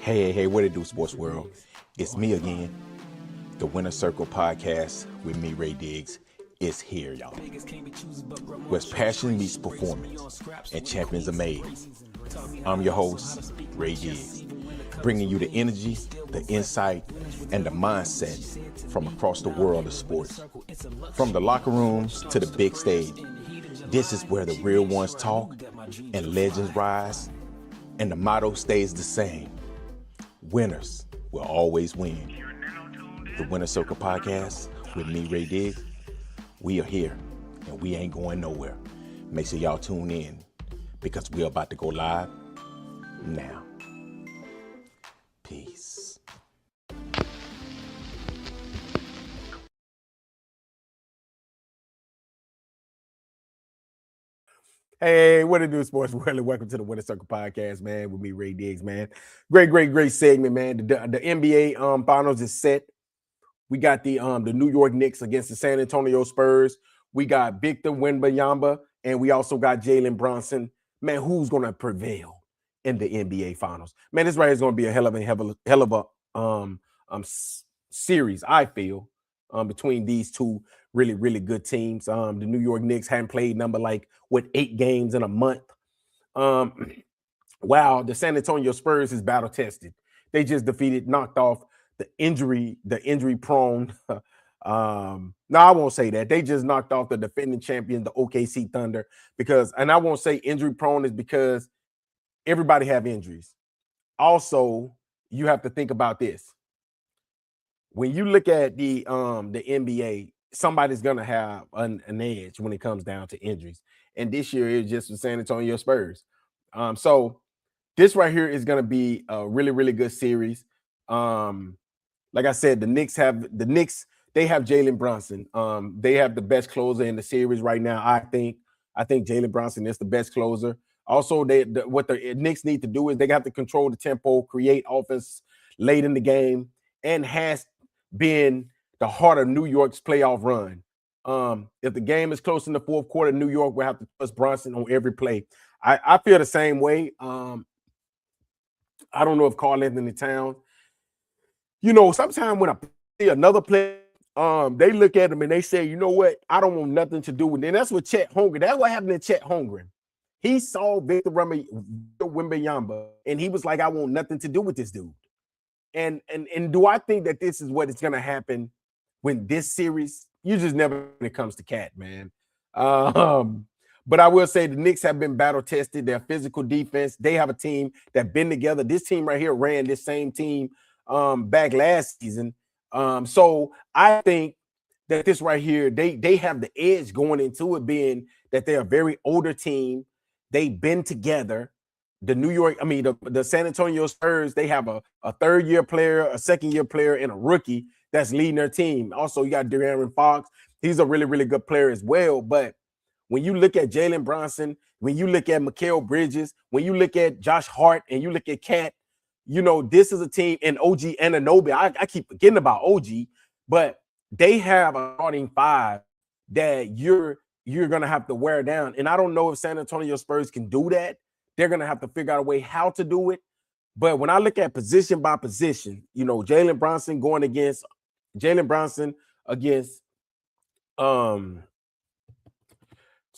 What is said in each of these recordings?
Hey, what it do, sports world? It's me again. The Winner Circle podcast with me, Ray Diggs, is here, y'all. Where passion meets performance and champions are made. I'm your host, Ray Diggs, bringing you the energy, the insight, and the mindset from across the world of sports. From the locker rooms to the big stage, this is where the real ones talk and legends rise, and the motto stays the same. Winners will always win. The Winner Circle podcast with me, Ray Diggs. We are here and we ain't going nowhere. Make sure y'all tune in because we're about to go live now. Peace. Hey, what it do, sports world? Welcome to the Winner Circle podcast, man, with me, Ray Diggs, man. Great segment, man. The NBA finals is set. We got the New York Knicks against the San Antonio Spurs. We got Victor Wembanyama, and we also got Jalen Brunson. Man, who's gonna prevail in the NBA finals? Man, this right here is gonna be a hell of a series, I feel, between these two really good teams. The New York Knicks hadn't played 8 games in a month. Wow, the San Antonio Spurs is battle tested. They just knocked off the injury prone. No, I won't say that. They just knocked off the defending champion, the OKC Thunder, and I won't say injury prone is because everybody have injuries. Also, you have to think about this. When you look at the NBA, somebody's gonna have an edge when it comes down to injuries. And this year is just the San Antonio Spurs. So this right here is gonna be a really good series. Like I said, the Knicks, they have Jalen Brunson. They have the best closer in the series right now. I think Jalen Brunson is the best closer. Also, what the Knicks need to do is they have to control the tempo, create offense late in the game, and has been the heart of New York's playoff run. If the game is close in the fourth quarter, New York will have to trust Brunson on every play. I feel the same way. I don't know if Karl-Anthony Towns, sometimes when I see another player, they look at him and they say, you know what, I don't want nothing to do with it. And that's what Chet Holmgren. That's what happened to Chet Holmgren. He saw Victor Wembanyama and he was like, I want nothing to do with this dude. And do I think that this is what is going to happen when this series? You just never when it comes to Cat, man. But I will say the Knicks have been battle tested. Their physical defense. They have a team that been together. This team right here ran this same team back last season. So I think that this right here, they have the edge going into it, being that they're a very older team. They've been together. The San Antonio Spurs, they have a third-year player, a second-year player, and a rookie that's leading their team. Also, you got De'Aaron Fox. He's a really good player as well. But when you look at Jalen Brunson, when you look at Mikal Bridges, when you look at Josh Hart, and you look at Cat, this is a team, and OG Anunoby. I keep forgetting about OG, but they have a starting five that you're going to have to wear down. And I don't know if San Antonio Spurs can do that. They're going to have to figure out a way how to do it. But when I look at position by position, Jalen Brunson against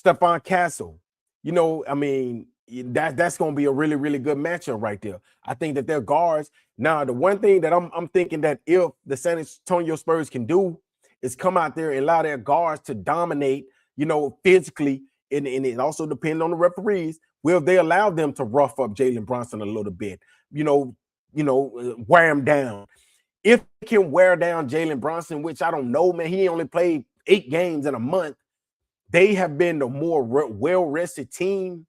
Stephon Castle, that's going to be a really good matchup right there. I think that their guards. Now, the one thing that I'm thinking that if the San Antonio Spurs can do is come out there and allow their guards to dominate, physically, and it also depends on the referees. Will they allow them to rough up Jalen Brunson a little bit? Wear him down. If they can wear down Jalen Brunson, which I don't know, man, he only played 8 games in a month. They have been the more well-rested team.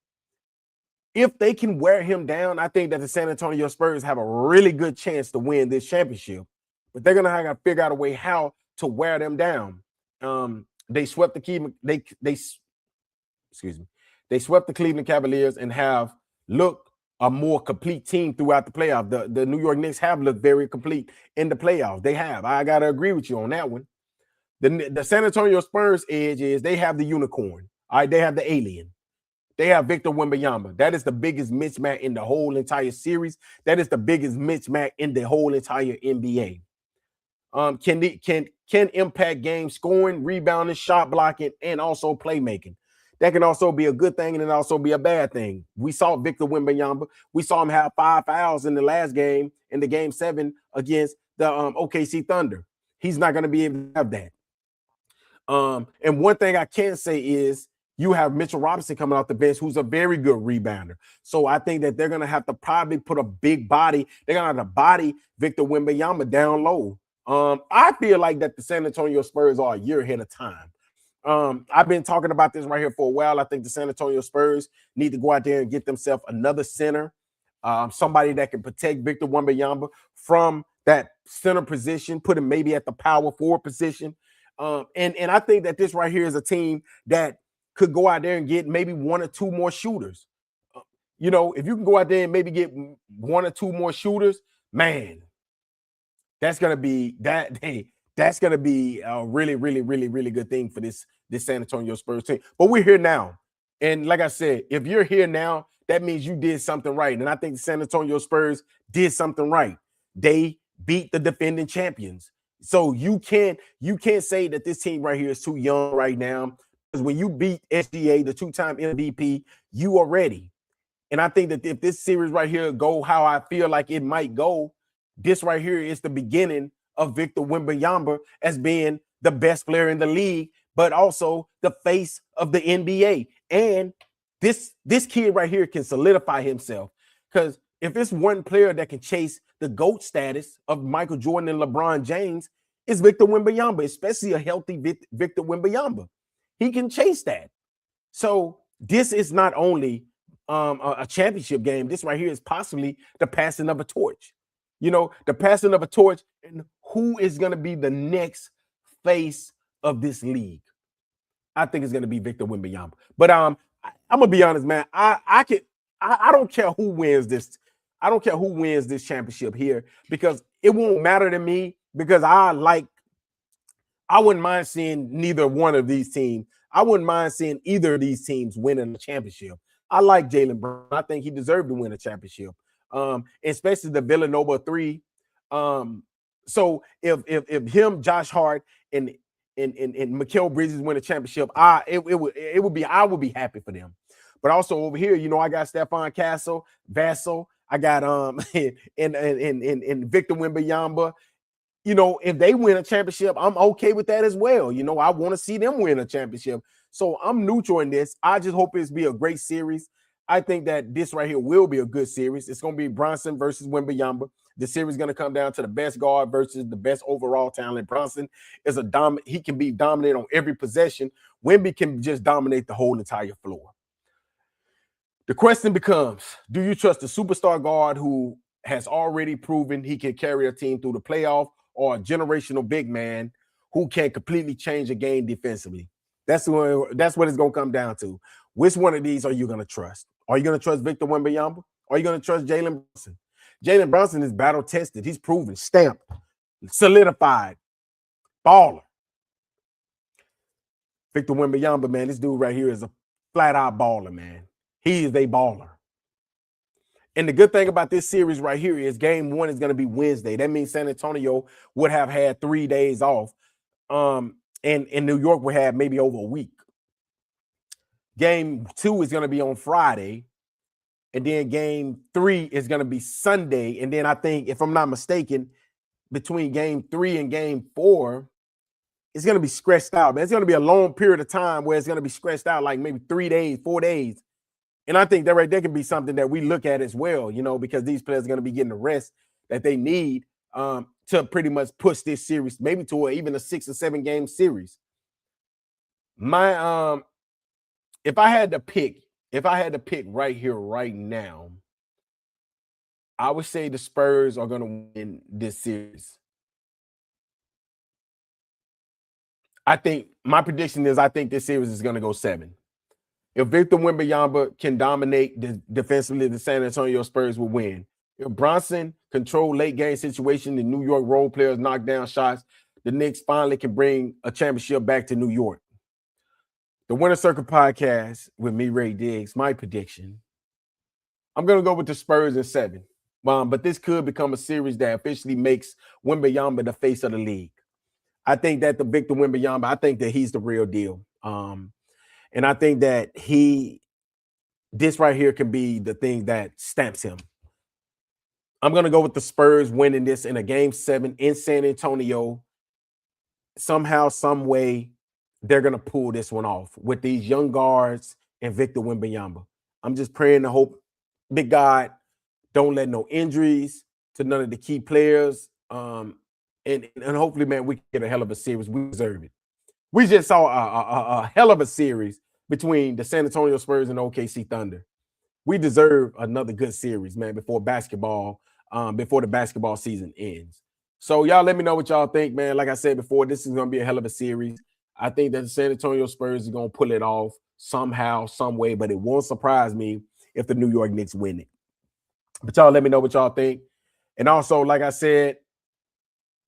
If they can wear him down, I think that the San Antonio Spurs have a really good chance to win this championship. But they're gonna have to figure out a way how to wear them down. They swept the Cleveland Cavaliers and have looked a more complete team throughout the playoff. The New York Knicks have looked very complete in the playoffs. They have. I gotta agree with you on that one. The San Antonio Spurs edge is they have the unicorn. All right, they have the alien. They have Victor Wembanyama. That is the biggest mismatch in the whole entire series. That is the biggest mismatch in the whole entire NBA. Can impact game scoring, rebounding, shot blocking, and also playmaking. That can also be a good thing and it also be a bad thing. We saw Victor Wembanyama. We saw him have 5 fouls in the last game, in the game 7 against the OKC Thunder. He's not going to be able to have that. And one thing I can say is you have Mitchell Robinson coming off the bench, who's a very good rebounder. So I think that they're going to have to probably put a big body. They're going to have to body Victor Wembanyama down low. I feel like that the San Antonio Spurs are a year ahead of time. I've been talking about this right here for a while. I think the San Antonio Spurs need to go out there and get themselves another center, somebody that can protect Victor Wembanyama from that center position, put him maybe at the power forward position. And I think that this right here is a team that could go out there and get maybe 1 or 2 more shooters. You know, if you can go out there and maybe get 1 or 2 more shooters, man, that's gonna be that. Hey, that's gonna be a really, really, really, really good thing for this San Antonio Spurs team. But we're here now, and like I said, if you're here now, that means you did something right. And I think the San Antonio Spurs did something right. They beat the defending champions. So you can't say that this team right here is too young right now. Because when you beat SGA, the 2-time MVP, you are ready. And I think that if this series right here go how I feel like it might go, this right here is the beginning of Victor Wembanyama as being the best player in the league, but also the face of the NBA. And this kid right here can solidify himself. Because if it's one player that can chase the GOAT status of Michael Jordan and LeBron James, it's Victor Wembanyama, especially a healthy Victor Wembanyama. He can chase that. So this is not only a championship game. This right here is possibly the passing of a torch. You know, the passing of a torch, and who is going to be the next face of this league? I think it's going to be Victor Wembanyama. But I'm gonna be honest, man. I don't care who wins this. I don't care who wins this championship here because it won't matter to me because I wouldn't mind seeing neither one of these teams. I wouldn't mind seeing either of these teams winning a championship. I like Jaylen Brown. I think he deserved to win a championship. Especially the Villanova 3. So if him, Josh Hart, and Mikal Bridges win a championship, I would be happy for them. But also over here, you know, I got Stephon Castle, Vassell, I got and Victor Wembanyama. You know, if they win a championship, I'm okay with that as well. You know, I want to see them win a championship. So I'm neutral in this. I just hope it's be a great series. I think that this right here will be a good series. It's going to be Bronson versus Wembanyama. The series is going to come down to the best guard versus the best overall talent. Bronson is he can be dominant on every possession. Wemby can just dominate the whole entire floor. The question becomes, do you trust a superstar guard who has already proven he can carry a team through the playoff, or a generational big man who can completely change a game defensively? That's what it's going to come down to. Which one of these are you going to trust? Are you going to trust Victor Wembanyama? Or are you going to trust Jalen Brunson? Jalen Brunson is battle tested. He's proven, stamped, solidified, baller. Victor Wembanyama, man, this dude right here is a flat-out baller, man. He is a baller. And the good thing about this series right here is game 1 is going to be Wednesday. That means San Antonio would have had 3 days off. And New York would have maybe over a week. Game 2 is going to be on Friday. And then game 3 is going to be Sunday. And then I think, if I'm not mistaken, between game 3 and game 4, it's going to be stretched out, man. It's going to be a long period of time where it's going to be stretched out, like maybe 3 days, 4 days. And I think that right there can be something that we look at as well, you know, because these players are going to be getting the rest that they need to pretty much push this series, maybe to even a 6 or 7 game series. If I had to pick right here, right now, I would say the Spurs are going to win this series. I think my prediction is I think this series is going to go 7. If Victor Wembanyama can dominate defensively, the San Antonio Spurs will win. If Bronson control late game situation, the New York role players knock down shots, the Knicks finally can bring a championship back to New York. The Winner Circle podcast with me, Ray Diggs. My prediction. I'm going to go with the Spurs in 7. But this could become a series that officially makes Wembanyama the face of the league. I think that the Victor Wembanyama, I think that he's the real deal. And I think that this right here can be the thing that stamps him. I'm going to go with the Spurs winning this in a game 7 in San Antonio. Somehow, some way, they're going to pull this one off with these young guards and Victor Wembanyama. I'm just praying to hope, big God, don't let no injuries to none of the key players. And hopefully, man, we can get a hell of a series. We deserve it. We just saw a hell of a series between the San Antonio Spurs and OKC Thunder. We deserve another good series, man, before the basketball season ends. So y'all let me know what y'all think, man. Like I said before, this is going to be a hell of a series. I think that the San Antonio Spurs are going to pull it off somehow, some way, but it won't surprise me if the New York Knicks win it. But y'all let me know what y'all think. And also, like I said,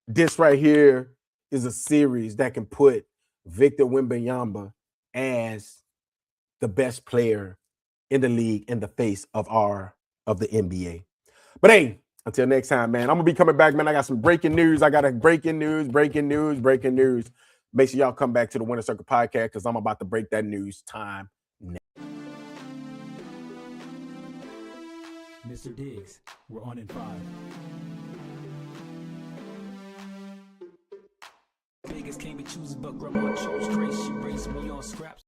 this right here is a series that can put Victor Wembanyama as the best player in the league in the face of the NBA. But hey, until next time, man, I'm going to be coming back, man. I got some breaking news. I got a breaking news. Make sure y'all come back to the Winner Circle podcast because I'm about to break that news time now. Mr. Diggs, we're on in 5. Vegas can't be choosers, but grandma chose straight. She raised me on scraps.